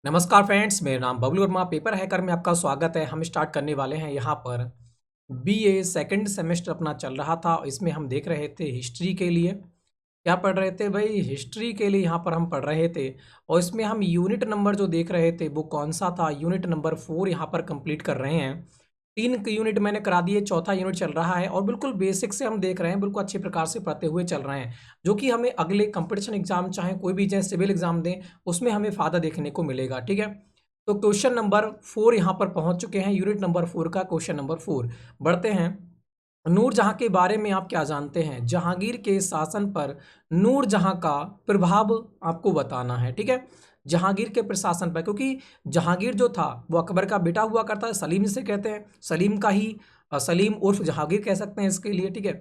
नमस्कार फ्रेंड्स, मेरा नाम बबलू वर्मा। पेपर हैकर में आपका स्वागत है। हम स्टार्ट करने वाले हैं यहाँ पर बीए सेकंड सेमेस्टर अपना चल रहा था। इसमें हम देख रहे थे हिस्ट्री के लिए। क्या पढ़ रहे थे भाई? हिस्ट्री के लिए यहाँ पर हम पढ़ रहे थे। और इसमें हम यूनिट नंबर जो देख रहे थे वो कौन सा था? यूनिट नंबर 4 यहाँ पर कंप्लीट कर रहे हैं। 3 यूनिट मैंने करा दिए, चौथा यूनिट चल रहा है और बिल्कुल बेसिक से हम देख रहे हैं, बिल्कुल अच्छे प्रकार से पढ़ते हुए चल रहे हैं, जो कि हमें अगले कंपटीशन एग्जाम, चाहे कोई भी चाहे सिविल एग्जाम दें, उसमें हमें फ़ायदा देखने को मिलेगा। ठीक है, तो क्वेश्चन नंबर 4 यहाँ पर पहुँच चुके हैं। यूनिट नंबर 4 का क्वेश्चन नंबर 4 बढ़ते हैं। नूरजहां के बारे में आप क्या जानते हैं? जहांगीर के शासन पर नूरजहां का प्रभाव आपको बताना है। ठीक है, जहांगीर के प्रशासन पर, क्योंकि जहांगीर जो था वो अकबर का बेटा हुआ करता है। सलीम जिसे कहते हैं, सलीम का ही सलीम उर्फ जहांगीर कह सकते हैं इसके लिए। ठीक है,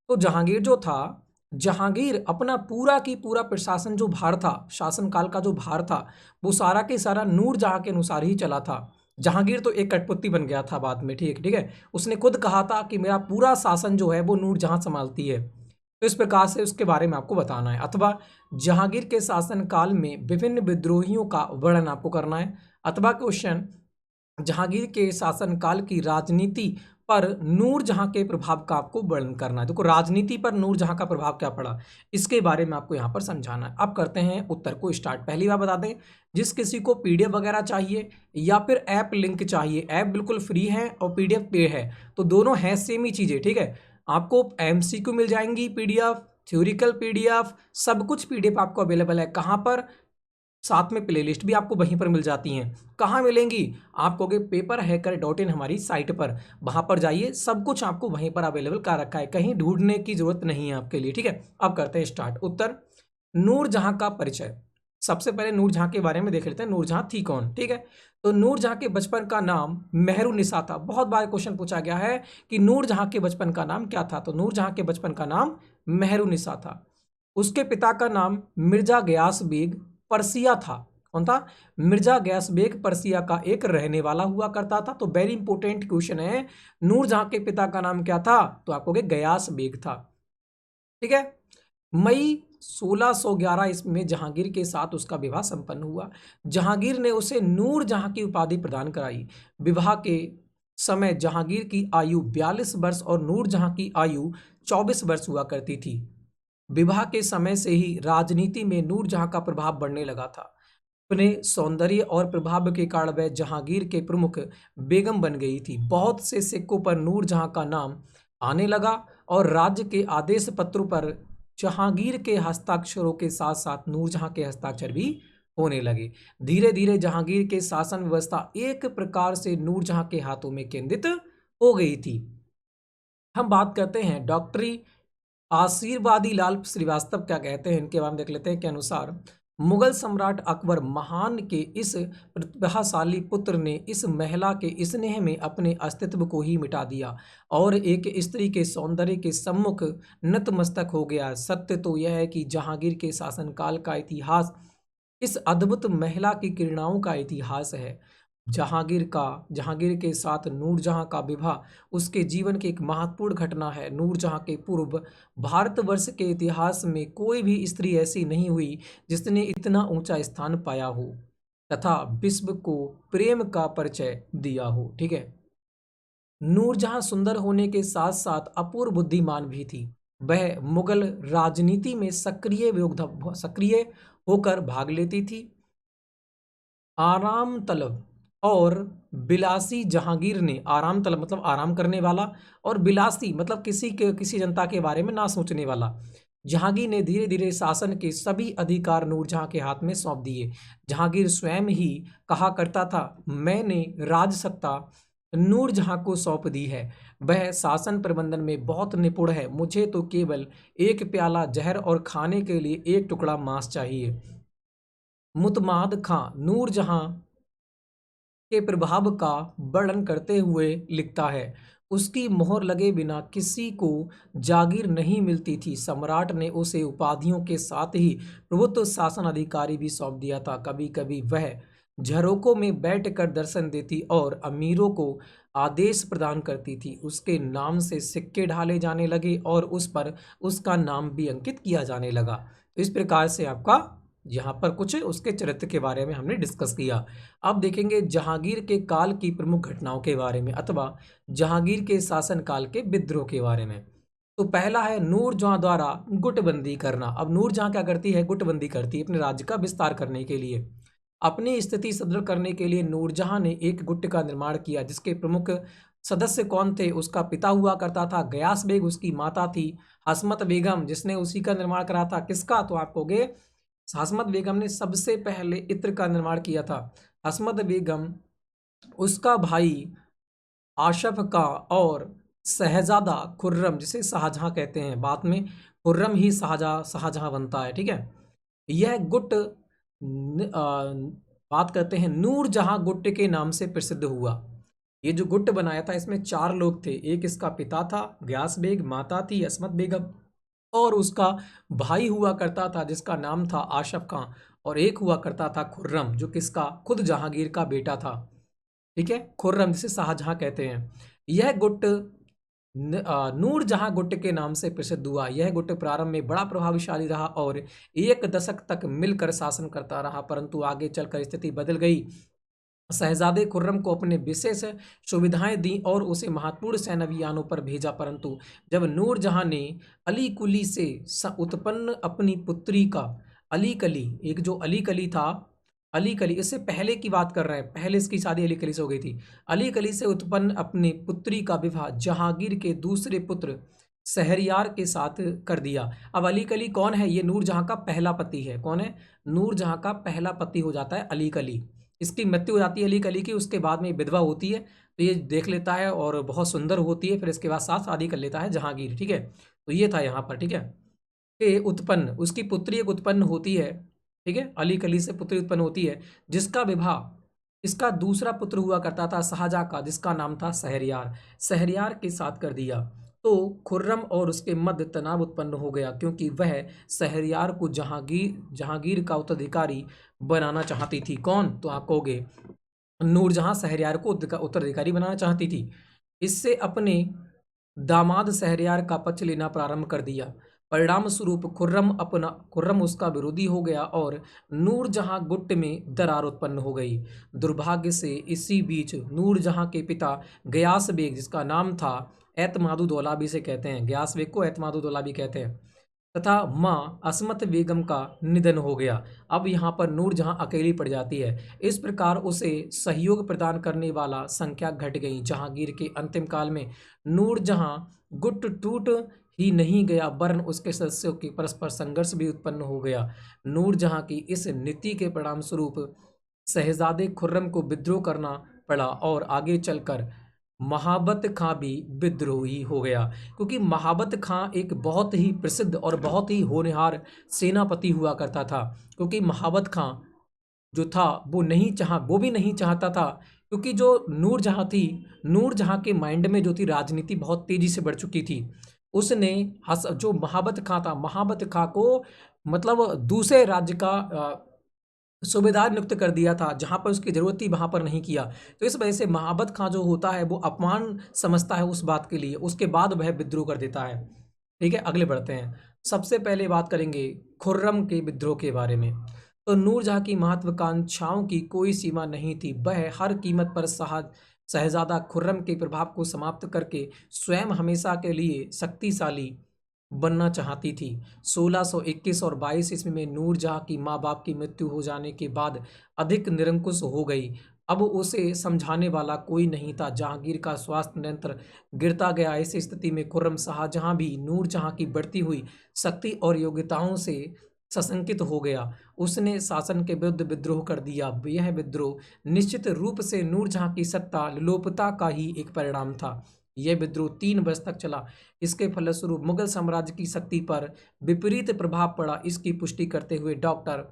तो जहांगीर जो था, जहांगीर अपना पूरा की पूरा प्रशासन जो भार था, शासनकाल का जो भार था, वो सारा के सारा नूरजहां के अनुसार ही चला था। जहांगीर तो एक कठपुतली बन गया था बाद में। ठीक है, उसने खुद कहा था कि मेरा पूरा शासन जो है वो नूरजहां संभालती है। तो इस प्रकार से उसके बारे में आपको बताना है, अथवा जहांगीर के शासन काल में विभिन्न विद्रोहियों का वर्णन आपको करना है। अथवा क्वेश्चन, जहांगीर के शासनकाल की राजनीति पर नूरजहां के प्रभाव का आपको वर्णन करना है। देखो, राजनीति पर नूरजहां का प्रभाव क्या पड़ा, इसके बारे में आपको यहाँ पर समझाना है। अब करते हैं उत्तर को स्टार्ट। पहली बार बता दें, जिस किसी को पीडीएफ वगैरह चाहिए या फिर ऐप लिंक चाहिए, ऐप बिल्कुल फ्री है और पीडीएफ पे है, तो दोनों हैं सेम ही चीज़ें। ठीक है, आपको एमसीक्यू मिल जाएंगी पीडीएफ, थ्योरिकल पीडीएफ, सब कुछ पीडीएफ आपको अवेलेबल है। कहाँ पर? साथ में प्लेलिस्ट भी आपको वहीं पर मिल जाती हैं। कहाँ मिलेंगी? आप कहोगे paperhacker.in हमारी साइट पर, वहाँ पर जाइए, सब कुछ आपको वहीं पर अवेलेबल कर रखा है, कहीं ढूंढने की जरूरत नहीं है आपके लिए। ठीक है, अब करते हैं स्टार्ट। उत्तर, नूरजहां का परिचय। सबसे पहले नूरजहां के बारे में देख लेते हैं, नूरजहां थी कौन। ठीक है, तो नूरजहां के बचपन का नाम मेहरुन्निसा था। बहुत बार क्वेश्चन पूछा गया है कि नूरजहां के बचपन का नाम क्या था, तो नूरजहां के बचपन का नाम मेहरुन्निसा था। उसके पिता का नाम मिर्जा गयास बेग पर्सिया था। कौन था? मिर्जा गयास बेग पर्सिया का एक रहने वाला हुआ करता था। तो वेरी इंपॉर्टेंट क्वेश्चन है, नूरजहां के पिता का नाम क्या था? तो आप कहोगे गयास बेग था। ठीक है, मई 1611 ईस्वी में जहांगीर के साथ उसका विवाह संपन्न हुआ। जहांगीर ने उसे नूरजहां की उपाधि प्रदान कराई। विवाह के समय जहांगीर की आयु 42 वर्ष और नूरजहां की आयु 24 वर्ष हुआ करती थी। विवाह के समय से ही राजनीति में नूरजहां का प्रभाव बढ़ने लगा था। अपने सौंदर्य और प्रभाव के कारण वह जहांगीर के प्रमुख बेगम बन गई थी। बहुत से सिक्कों पर नूरजहां का नाम आने लगा और राज्य के आदेश पत्रों पर जहांगीर के हस्ताक्षरों के साथ साथ नूरजहां के हस्ताक्षर भी होने लगे। धीरे धीरे जहांगीर के शासन व्यवस्था एक प्रकार से नूरजहां के हाथों में केंद्रित हो गई थी। हम बात करते हैं डॉक्टरी आशीर्वादी लाल श्रीवास्तव क्या कहते हैं, इनके बारे में देख लेते हैं। के अनुसार मुगल सम्राट अकबर महान के इस प्रतिभाशाली पुत्र ने इस महिला के स्नेह में अपने अस्तित्व को ही मिटा दिया और एक स्त्री के सौंदर्य के सम्मुख नतमस्तक हो गया। सत्य तो यह है कि जहांगीर के शासनकाल का इतिहास इस अद्भुत महिला की किरणाओं का इतिहास है। जहांगीर के साथ नूरजहां का विवाह उसके जीवन की एक महत्वपूर्ण घटना है। नूरजहां के पूर्व भारतवर्ष के इतिहास में कोई भी स्त्री ऐसी नहीं हुई जिसने इतना ऊंचा स्थान पाया हो तथा विश्व को प्रेम का परिचय दिया हो। ठीक है, नूरजहां सुंदर होने के साथ साथ अपूर्व बुद्धिमान भी थी। वह मुगल राजनीति में सक्रिय होकर भाग लेती थी। आराम तलब और बिलासी जहांगीर ने, आराम तलब मतलब आराम करने वाला, और बिलासी मतलब किसी जनता के बारे में ना सोचने वाला, जहांगीर ने धीरे धीरे शासन के सभी अधिकार नूरजहां के हाथ में सौंप दिए। जहांगीर स्वयं ही कहा करता था, मैंने राज सत्ता नूरजहां को सौंप दी है। वह शासन प्रबंधन में बहुत निपुण है। मुझे तो केवल एक प्याला जहर और खाने के लिए एक टुकड़ा मांस चाहिए। मुतमाद खां नूरजहां के प्रभाव का वर्णन करते हुए लिखता है, उसकी मोहर लगे बिना किसी को जागीर नहीं मिलती थी। सम्राट ने उसे उपाधियों के साथ ही प्रभुत्व शासन अधिकारी भी सौंप दिया था। कभी कभी वह झरोकों में बैठकर दर्शन देती और अमीरों को आदेश प्रदान करती थी। उसके नाम से सिक्के ढाले जाने लगे और उस पर उसका नाम भी अंकित किया जाने लगा। तो इस प्रकार से आपका यहाँ पर कुछ उसके चरित्र के बारे में हमने डिस्कस किया। अब देखेंगे जहांगीर के काल की प्रमुख घटनाओं के बारे में अथवा जहांगीर के शासनकाल के विद्रोह के बारे में। तो पहला है नूरजहां द्वारा गुटबंदी करना। अब नूरजहां क्या करती है? गुटबंदी करती है अपने राज्य का विस्तार करने के लिए। अपनी स्थिति सुदृढ़ करने के लिए नूरजहां ने एक गुट का निर्माण किया जिसके प्रमुख सदस्य कौन थे? उसका पिता हुआ करता था गयास बेग, उसकी माता थी हसमत बेगम जिसने उसी का निर्माण करा था। किसका? तो आप कहोगे हसमत बेगम ने सबसे पहले इत्र का निर्माण किया था। हसमत बेगम, उसका भाई आशफ का और शहजादा खुर्रम जिसे शाहजहां कहते हैं, बाद में खुर्रम ही शाहजहां बनता है। ठीक है, यह गुट बात करते हैं नूरजहां गुट के नाम से प्रसिद्ध हुआ। ये जो गुट बनाया था इसमें 4 लोग थे। एक इसका पिता था गयास बेग, माता थी असमत बेगम और उसका भाई हुआ करता था जिसका नाम था आशफ खां, और एक हुआ करता था खुर्रम जो किसका? खुद जहांगीर का बेटा था। ठीक है, खुर्रम जिसे शाहजहां कहते हैं। यह गुट नूरजहां गुट के नाम से प्रसिद्ध हुआ। यह गुट प्रारंभ में बड़ा प्रभावशाली रहा और 1 दशक तक मिलकर शासन करता रहा, परंतु आगे चलकर स्थिति बदल गई। शहजादे खुर्रम को अपने विशेष सुविधाएं दी और उसे महत्वपूर्ण सैन्य अभियानों पर भेजा, परंतु जब नूरजहां ने अली कुली से उत्पन्न अपनी पुत्री का अली कली, एक जो अली कली था, अली कली इससे पहले की बात कर रहे हैं, पहले इसकी शादी अली कली से हो गई थी। अली कली से उत्पन्न अपनी पुत्री का विवाह जहांगीर के दूसरे पुत्र शहरयार के साथ कर दिया। अब अली कली कौन है? ये नूरजहां का पहला पति है। कौन है? नूरजहां का पहला पति हो जाता है अली कली। इसकी मृत्यु हो जाती है अली कली की, उसके बाद में विधवा होती है, तो ये देख लेता है और बहुत सुंदर होती है, फिर इसके बाद साथ शादी कर लेता है जहांगीर। ठीक है, तो ये था यहाँ पर। ठीक है, के उत्पन्न उसकी पुत्री एक उत्पन्न होती है। ठीक है, अली कली से पुत्री उत्पन्न होती है जिसका विवाह इसका दूसरा पुत्र हुआ करता था शाहजहां का जिसका नाम था शहरयार, शहरयार के साथ कर दिया। तो खुर्रम और उसके मध्य तनाव उत्पन्न हो गया क्योंकि वह शहरयार को जहांगीर का उत्तराधिकारी बनाना चाहती थी। कौन? तो आप कहोगे नूरजहां शहरयार को उत्तराधिकारी बनाना चाहती थी। इससे अपने दामाद शहरयार का पक्ष लेना प्रारंभ कर दिया। परिणाम स्वरूप खुर्रम उसका विरोधी हो गया और नूरजहां गुट में दरार उत्पन्न हो गई। दुर्भाग्य से इसी बीच नूरजहां के पिता गयास बेग, जिसका नाम था एतमादुद्दौला भी से कहते हैं, गयास बेग को एतमादुद्दौला भी कहते हैं, तथा माँ असमत बेगम का निधन हो गया। अब यहाँ पर नूरजहां अकेली पड़ जाती है। इस प्रकार उसे सहयोग प्रदान करने वाला संख्या घट गई। जहांगीर के अंतिम काल में नूरजहां गुट टूट ही नहीं गया वरन उसके सदस्यों के परस्पर संघर्ष भी उत्पन्न हो गया। नूरजहां की इस नीति के परिणाम स्वरूप शहजादे खुर्रम को विद्रोह करना पड़ा और आगे चलकर महाबत खां भी विद्रोही हो गया, क्योंकि महाबत खां एक बहुत ही प्रसिद्ध और बहुत ही होनहार सेनापति हुआ करता था। क्योंकि महाबत खां जो था वो भी नहीं चाहता था, क्योंकि जो नूरजहां थी, नूरजहां के माइंड में जो थी राजनीति बहुत तेजी से बढ़ चुकी थी। उसने जो महाबत खां था, महाबत खां को मतलब दूसरे राज्य का सूबेदार नियुक्त कर दिया था, जहाँ पर उसकी ज़रूरत थी वहाँ पर नहीं किया। तो इस वजह से महाबत खां जो होता है वो अपमान समझता है उस बात के लिए, उसके बाद वह विद्रोह कर देता है। ठीक है, अगले बढ़ते हैं। सबसे पहले बात करेंगे खुर्रम के विद्रोह के बारे में। तो नूरजहां की महत्वाकांक्षाओं की कोई सीमा नहीं थी। वह हर कीमत पर शहजादा खुर्रम के प्रभाव को समाप्त करके स्वयं हमेशा के लिए शक्तिशाली बनना चाहती थी। 1621 और 22 ईस्वी में नूरजहां की माँ बाप की मृत्यु हो जाने के बाद अधिक निरंकुश हो गई। अब उसे समझाने वाला कोई नहीं था। जहांगीर का स्वास्थ्य निरंतर गिरता गया। ऐसी स्थिति में खुर्रम शाहजहां भी नूरजहां की बढ़ती हुई शक्ति और योग्यताओं से सशंकित हो गया। उसने शासन के विरुद्ध विद्रोह कर दिया। यह विद्रोह निश्चित रूप से नूरजहां की सत्ता लोलुपता का ही एक परिणाम था। यह विद्रोह 3 वर्ष तक चला। इसके फलस्वरूप मुगल साम्राज्य की शक्ति पर विपरीत प्रभाव पड़ा। इसकी पुष्टि करते हुए डॉक्टर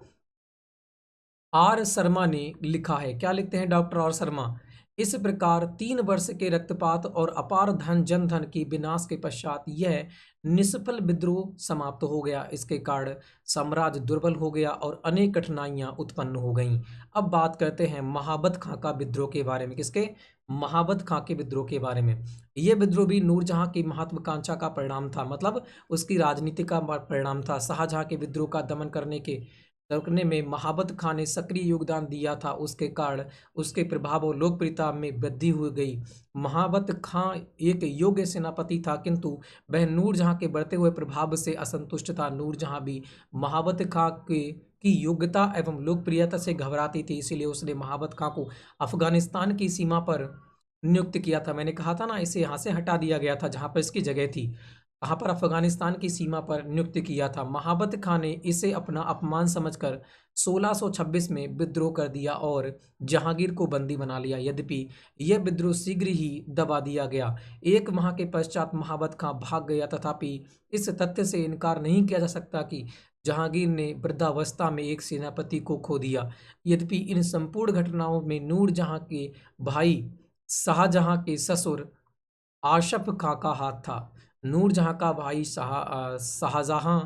आर शर्मा ने लिखा है। क्या लिखते हैं डॉक्टर आर शर्मा? इस प्रकार 3 वर्ष के रक्तपात और अपार जनधन की विनाश के पश्चात यह निष्फल विद्रोह समाप्त हो गया। इसके कारण साम्राज्य दुर्बल हो गया और अनेक कठिनाइयां उत्पन्न हो गईं। अब बात करते हैं महाबत खां का विद्रोह के बारे में। किसके? महाबत खां के विद्रोह के बारे में। यह विद्रोह भी नूरजहां की महत्वाकांक्षा का परिणाम था, मतलब उसकी राजनीति का परिणाम था। शाहजहां के विद्रोह का दमन करने के करने में महाबत खां ने सक्रिय योगदान दिया था, उसके कारण उसके प्रभाव और लोकप्रियता में वृद्धि हो गई। महाबत खां एक योग्य सेनापति था, किंतु वह नूरजहां के बढ़ते हुए प्रभाव से असंतुष्ट था। नूरजहां भी महाबत खां के की योग्यता एवं लोकप्रियता से घबराती थी, इसीलिए उसने महाबत खां को अफगानिस्तान की सीमा पर नियुक्त किया था। मैंने कहा था ना, इसे यहाँ से हटा दिया गया था जहाँ पर इसकी जगह थी। कहाँ पर? अफगानिस्तान की सीमा पर नियुक्त किया था। महाबत खां ने इसे अपना अपमान समझकर 1626 में विद्रोह कर दिया और जहांगीर को बंदी बना लिया। यद्यपि यह विद्रोह शीघ्र ही दबा दिया गया। एक माह के पश्चात महाबत खां भाग गया, तथापि इस तथ्य से इनकार नहीं किया जा सकता कि जहांगीर ने वृद्धावस्था में एक सेनापति को खो दिया। यद्यपि इन संपूर्ण घटनाओं में नूरजहां के भाई शाहजहां के ससुर आशफ खां का हाथ था। नूरजहां का भाई शाहजहां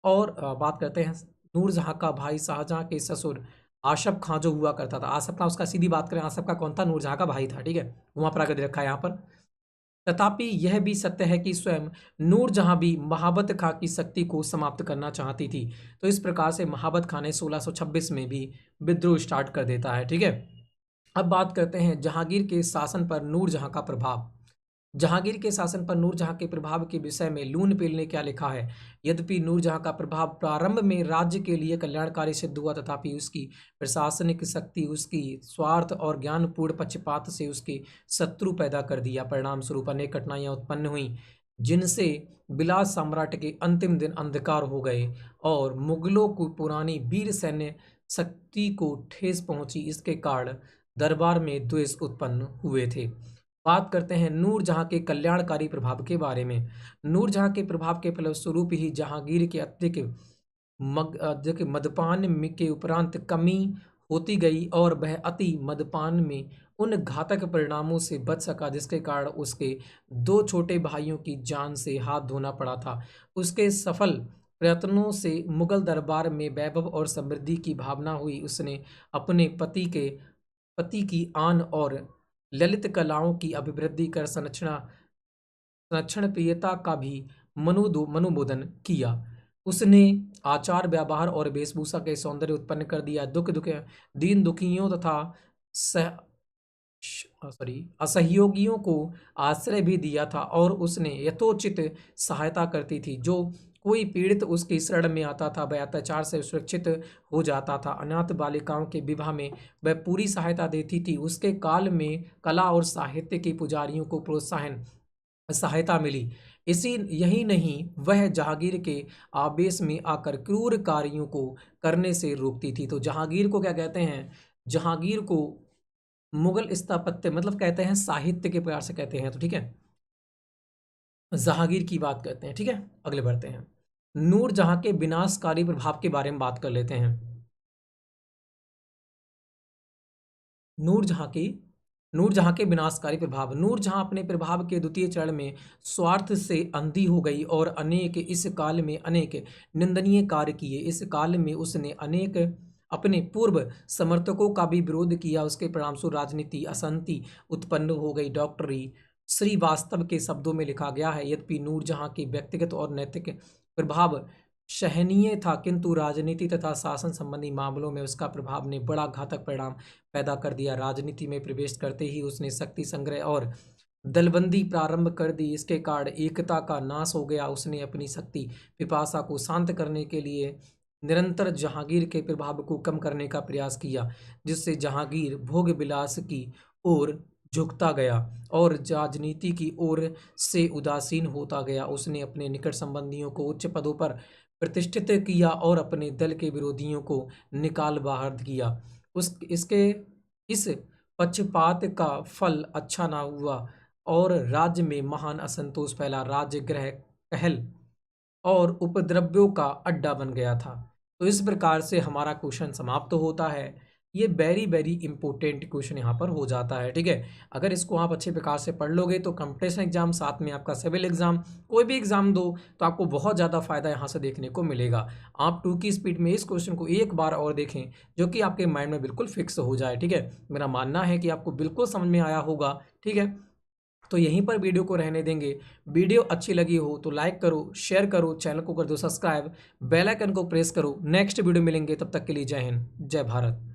और बात करते हैं नूरजहां का भाई शाहजहां के ससुर आशफ खां जो हुआ करता था। आसफ खां, उसका सीधी बात करें, आसफ का कौन था? नूरजहां का भाई था। ठीक है, वहां पर आकर दे रखा है यहाँ पर। तथापि यह भी सत्य है कि स्वयं नूरजहां भी महाबत खां की शक्ति को समाप्त करना चाहती थी। तो इस प्रकार से महाबत खां ने 1626 में भी विद्रोह स्टार्ट कर देता है। ठीक है, अब बात करते हैं जहांगीर के शासन पर नूरजहां का प्रभाव। जहांगीर के शासन पर नूरजहां के प्रभाव के विषय में लून पेल ने क्या लिखा है? यद्यपि नूरजहां का प्रभाव प्रारंभ में राज्य के लिए कल्याणकारी सिद्ध हुआ, तथापि उसकी प्रशासनिक शक्ति उसकी स्वार्थ और ज्ञानपूर्ण पक्षपात से उसके शत्रु पैदा कर दिया। परिणाम स्वरूप अनेक घटनाएं उत्पन्न हुई, जिनसे बिलात साम्राज्य के अंतिम दिन अंधकार हो गए और मुगलों को पुरानी वीर सैन्य शक्ति को ठेस पहुंची। इसके कारण दरबार में द्वेष उत्पन्न हुए थे। बात करते हैं नूरजहां के कल्याणकारी प्रभाव के बारे में। नूरजहां के प्रभाव के फलस्वरूप ही जहांगीर के अधिक मदपान के उपरांत कमी होती गई और वह अति मदपान में उन घातक परिणामों से बच सका जिसके कारण उसके दो छोटे भाइयों की जान से हाथ धोना पड़ा था। उसके सफल प्रयत्नों से मुगल दरबार में वैभव और समृद्धि की भावना हुई। उसने अपने पति की आन और ललित कलाओं की अभिवृद्धि कर संरक्षण प्रियता का भी मनुमोदन किया। उसने आचार व्यवहार और वेशभूषा के सौंदर्य उत्पन्न कर दिया। दीन दुखियों तथा असहयोगियों को आश्रय भी दिया था और उसने यथोचित सहायता करती थी। जो कोई पीड़ित उसकी शरण में आता था वह अत्याचार से सुरक्षित हो जाता था। अनाथ बालिकाओं के विवाह में वह पूरी सहायता देती थी। उसके काल में कला और साहित्य के पुजारियों को प्रोत्साहन सहायता मिली। यही नहीं, वह जहांगीर के आवेश में आकर क्रूर कार्यों को करने से रोकती थी। तो जहांगीर को क्या कहते हैं? जहांगीर को मुगल स्थापत्य मतलब कहते हैं साहित्य के प्रकार से कहते हैं। तो ठीक है, जहांगीर की बात करते हैं। ठीक है, अगले बढ़ते हैं। नूरजहां के विनाशकारी प्रभाव के बारे में बात कर लेते हैं। नूरजहां के विनाशकारी प्रभाव। नूरजहां अपने प्रभाव के द्वितीय चरण में स्वार्थ से अंधी हो गई और इस काल में अनेक निंदनीय कार्य किए। इस काल में उसने अनेक अपने पूर्व समर्थकों का भी विरोध किया। उसके परिणामस्वरूप राजनीति अशांति उत्पन्न हो गई। डॉक्टर श्रीवास्तव के शब्दों में लिखा गया है, यद्यपि नूरजहां के व्यक्तिगत और नैतिक प्रभाव सहनीय था, किंतु राजनीति तथा शासन संबंधी मामलों में उसका प्रभाव ने बड़ा घातक परिणाम पैदा कर दिया। राजनीति में प्रवेश करते ही उसने शक्ति संग्रह और दलबंदी प्रारंभ कर दी। इसके कारण एकता का नाश हो गया। उसने अपनी शक्ति पिपासा को शांत करने के लिए निरंतर जहांगीर के प्रभाव को कम करने का प्रयास किया, जिससे जहांगीर भोग विलास की ओर झुकता गया और राजनीति की ओर से उदासीन होता गया। उसने अपने निकट संबंधियों को उच्च पदों पर प्रतिष्ठित किया और अपने दल के विरोधियों को निकाल बाहर किया। इस पक्षपात का फल अच्छा ना हुआ और राज्य में महान असंतोष फैला। राजगृह कहल और उपद्रव्यों का अड्डा बन गया था। तो इस प्रकार से हमारा क्वेश्चन समाप्त होता है। ये वेरी वेरी इंपॉर्टेंट क्वेश्चन यहाँ पर हो जाता है। ठीक है, अगर इसको आप अच्छे प्रकार से पढ़ लोगे तो कंपटीशन एग्जाम, साथ में आपका सिविल एग्जाम, कोई भी एग्जाम दो तो आपको बहुत ज़्यादा फायदा यहाँ से देखने को मिलेगा। आप 2 की स्पीड में इस क्वेश्चन को एक बार और देखें, जो कि आपके माइंड में बिल्कुल फिक्स हो जाए। ठीक है, मेरा मानना है कि आपको बिल्कुल समझ में आया होगा। ठीक है, तो यहीं पर वीडियो को रहने देंगे। वीडियो अच्छी लगी हो तो लाइक करो, शेयर करो, चैनल को कर दो सब्सक्राइब, बेल आइकन को प्रेस करो। नेक्स्ट वीडियो मिलेंगे, तब तक के लिए जय हिंद, जय भारत।